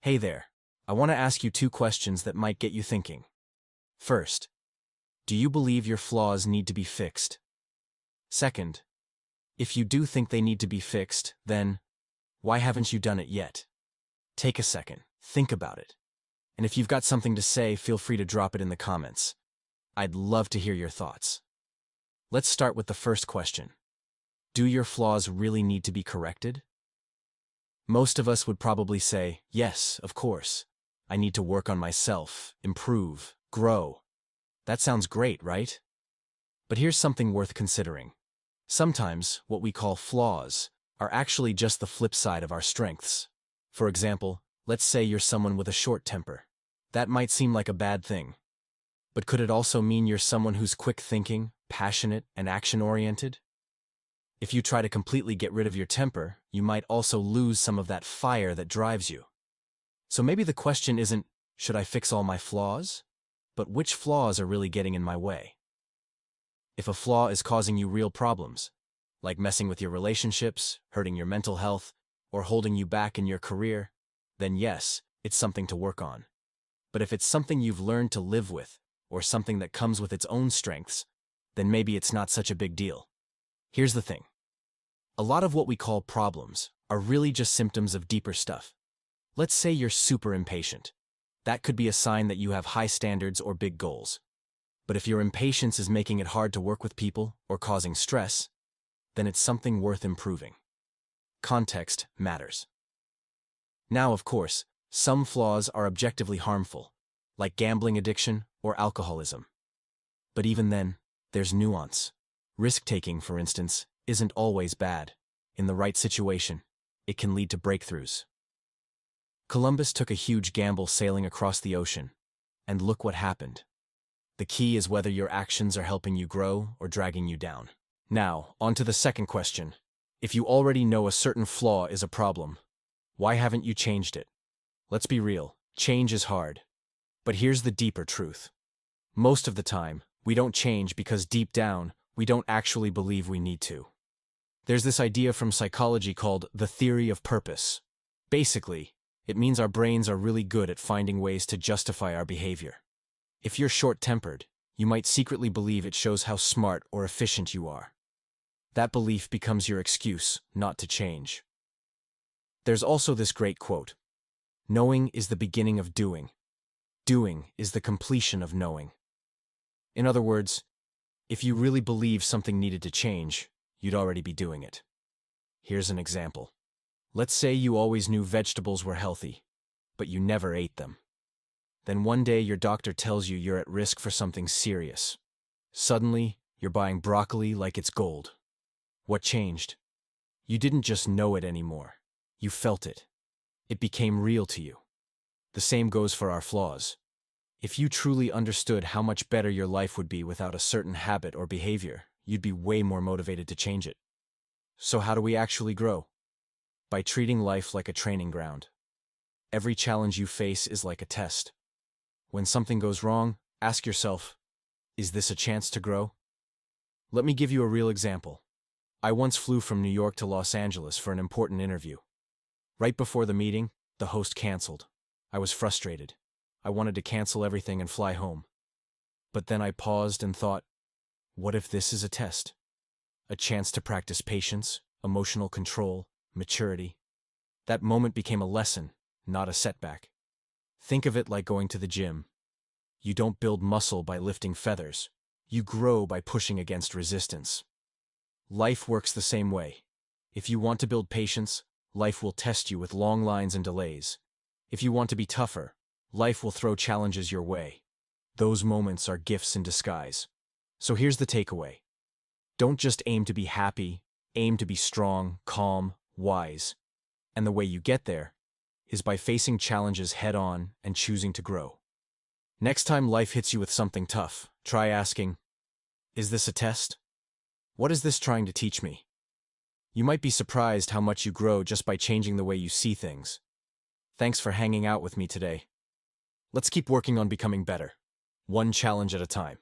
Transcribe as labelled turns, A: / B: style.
A: Hey there, I want to ask you two questions that might get you thinking. First, do you believe your flaws need to be fixed? Second, if you do think they need to be fixed, then why haven't you done it yet? Take a second, think about it. And if you've got something to say, feel free to drop it in the comments. I'd love to hear your thoughts. Let's start with the first question. Do your flaws really need to be corrected? Most of us would probably say, yes, of course. I need to work on myself, improve, grow. That sounds great, right? But here's something worth considering. Sometimes, what we call flaws are actually just the flip side of our strengths. For example, let's say you're someone with a short temper. That might seem like a bad thing. But could it also mean you're someone who's quick thinking, passionate, and action-oriented? If you try to completely get rid of your temper, you might also lose some of that fire that drives you. So maybe the question isn't, should I fix all my flaws? But which flaws are really getting in my way? If a flaw is causing you real problems, like messing with your relationships, hurting your mental health, or holding you back in your career, then yes, it's something to work on. But if it's something you've learned to live with, or something that comes with its own strengths, then maybe it's not such a big deal. Here's the thing. A lot of what we call problems are really just symptoms of deeper stuff. Let's say you're super impatient. That could be a sign that you have high standards or big goals. But if your impatience is making it hard to work with people or causing stress, then it's something worth improving. Context matters. Now, of course, some flaws are objectively harmful, like gambling addiction or alcoholism. But even then, there's nuance. Risk-taking, for instance, isn't always bad. In the right situation, it can lead to breakthroughs. Columbus took a huge gamble sailing across the ocean, and look what happened. The key is whether your actions are helping you grow or dragging you down. Now, on to the second question. If you already know a certain flaw is a problem, why haven't you changed it? Let's be real, change is hard. But here's the deeper truth. Most of the time, we don't change because deep down, we don't actually believe we need to. There's this idea from psychology called the theory of purpose. Basically, it means our brains are really good at finding ways to justify our behavior. If you're short-tempered, you might secretly believe it shows how smart or efficient you are. That belief becomes your excuse not to change. There's also this great quote. Knowing is the beginning of doing. Doing is the completion of knowing. In other words, if you really believe something needed to change, you'd already be doing it. Here's an example. Let's say you always knew vegetables were healthy, but you never ate them. Then one day your doctor tells you you're at risk for something serious. Suddenly, you're buying broccoli like it's gold. What changed? You didn't just know it anymore. You felt it. It became real to you. The same goes for our flaws. If you truly understood how much better your life would be without a certain habit or behavior, you'd be way more motivated to change it. So how do we actually grow? By treating life like a training ground. Every challenge you face is like a test. When something goes wrong, ask yourself, is this a chance to grow? Let me give you a real example. I once flew from New York to Los Angeles for an important interview. Right before the meeting, the host canceled. I was frustrated. I wanted to cancel everything and fly home. But then I paused and thought, what if this is a test? A chance to practice patience, emotional control, maturity. That moment became a lesson, not a setback. Think of it like going to the gym. You don't build muscle by lifting feathers. You grow by pushing against resistance. Life works the same way. If you want to build patience, life will test you with long lines and delays. If you want to be tougher, life will throw challenges your way. Those moments are gifts in disguise. So here's the takeaway. Don't just aim to be happy, aim to be strong, calm, wise. And the way you get there is by facing challenges head-on and choosing to grow. Next time life hits you with something tough, try asking, is this a test? What is this trying to teach me? You might be surprised how much you grow just by changing the way you see things. Thanks for hanging out with me today. Let's keep working on becoming better, one challenge at a time.